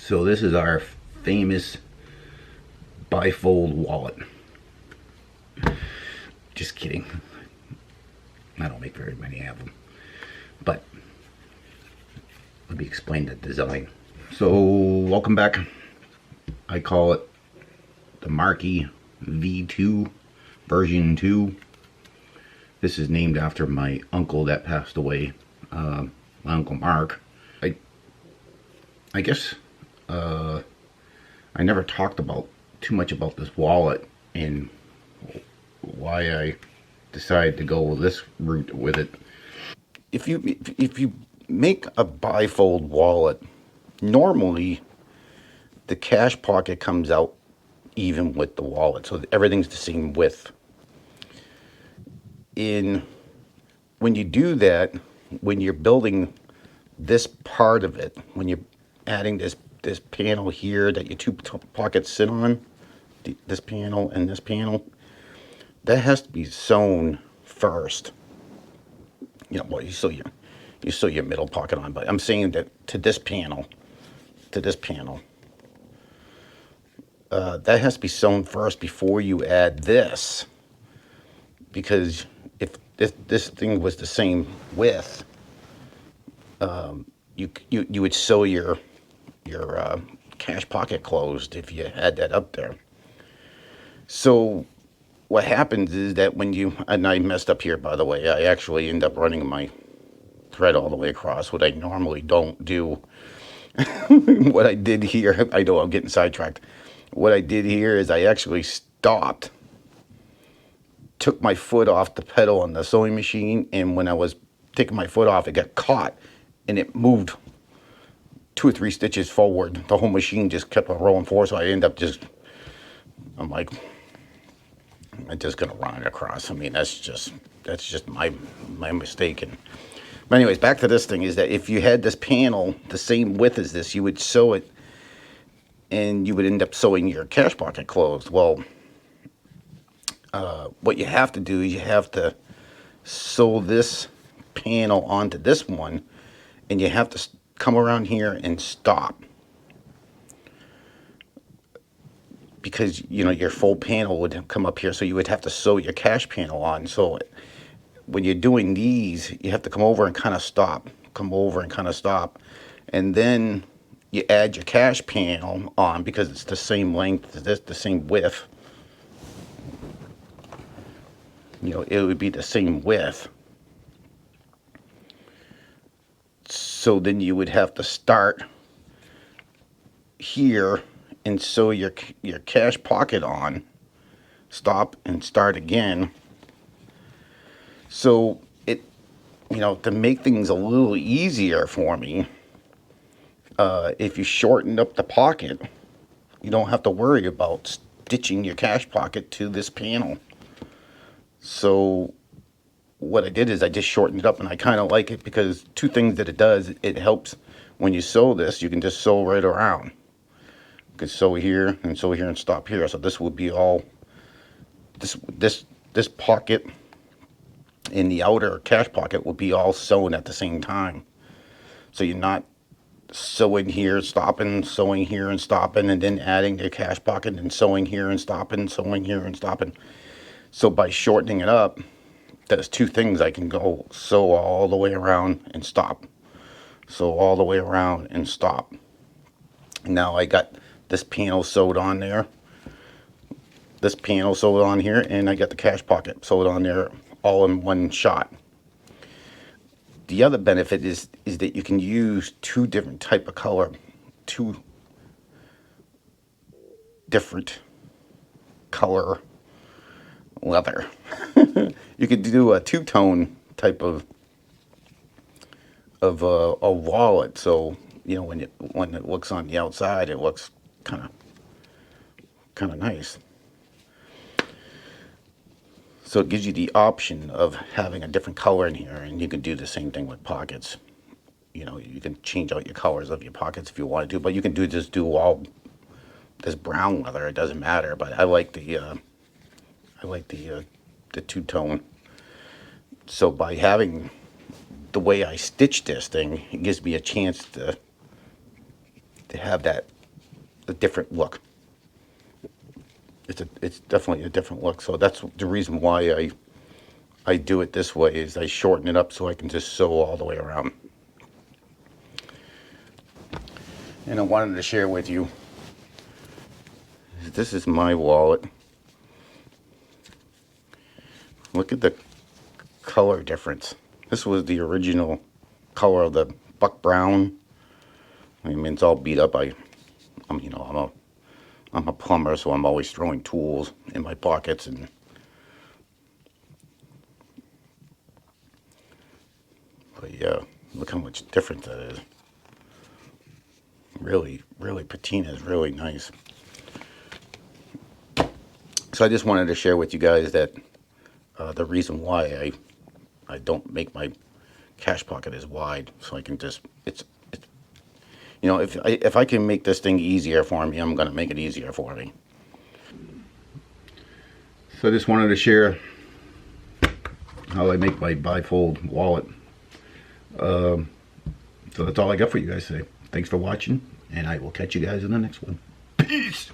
So this is our famous Bifold wallet. Just kidding. I don't make very many of them. But let me explain the design. So welcome back. I call it the Marquee V2 version 2. This is named after my uncle that passed away, my Uncle Mark. I guess I never talked about too much about this wallet and why I decided to go this route with it. If you make a bifold wallet, normally the cash pocket comes out even with the wallet, so everything's the same width. When you do that, when you're building this part of it, when you're adding this panel here that your two pockets sit on, this panel and this panel, that has to be sewn first. You know, well, you sew your middle pocket on, but I'm saying that to this panel, that has to be sewn first before you add this, because if this thing was the same width, you would sew your cash pocket closed if you had that up there. So what happens is that when you, and I messed up here, by the way, I actually end up running my thread all the way across, what I normally don't do. What I did here, I know I'm getting sidetracked. What I did here is I actually stopped, took my foot off the pedal on the sewing machine, and when I was taking my foot off, it got caught and it moved 2 or 3 stitches forward. The whole machine just kept on rolling forward, so I end up I'm like, I'm just gonna run it across. I mean, that's just my mistake. But anyways, back to this thing is that if you had this panel the same width as this, you would sew it and you would end up sewing your cash pocket closed. Well, what you have to do is you have to sew this panel onto this one, and you have to come around here and stop, because you know your full panel would come up here, so you would have to sew your cash panel on. So when you're doing these, you have to come over and kind of stop, and then you add your cash panel on, because it's the same length as this, the same width. You know, it would be the same width. So then you would have to start here and sew your cash pocket on, stop and start again. So it, you know, to make things a little easier for me, if you shorten up the pocket, you don't have to worry about stitching your cash pocket to this panel. So what I did is I just shortened it up, and I kind of like it because 2 things that it does: it helps when you sew this, you can just sew right around. You can sew here and sew here and stop here. So this would be all, this pocket in the outer cash pocket will be all sewn at the same time. So you're not sewing here, stopping, sewing here and stopping, and then adding your cash pocket and sewing here and stopping, sewing here and stopping. So by shortening it up, there's 2 things. I can go sew all the way around and stop, sew all the way around and stop. Now I got this panel sewed on there, this panel sewed on here, and I got the cash pocket sewed on there, all in one shot. The other benefit is that you can use 2 different type of color, 2 different color leather. You could do a 2-tone type of a wallet, so you know when it looks on the outside, it looks kind of nice. So it gives you the option of having a different color in here, and you can do the same thing with pockets. You know, you can change out your colors of your pockets if you want to, but you can just do all this brown leather. It doesn't matter, but I like the 2-tone. So by having the way I stitch this thing, it gives me a chance to have that a different look. It's definitely a different look. So that's the reason why I do it this way, is I shorten it up so I can just sew all the way around. And I wanted to share with you, this is my wallet. Look at the color difference. This was the original color of the buck brown. I mean, it's all beat up. I'm a plumber, so I'm always throwing tools in my pockets, and but yeah, look how much different that is. Really, really, patina is really nice. So I just wanted to share with you guys that the reason why I don't make my cash pocket as wide, so I can just it's you know, if I can make this thing easier for me, I'm gonna make it easier for me. So I just wanted to share how I make my bifold wallet. So that's all I got for you guys today. Thanks for watching, and I will catch you guys in the next one. Peace!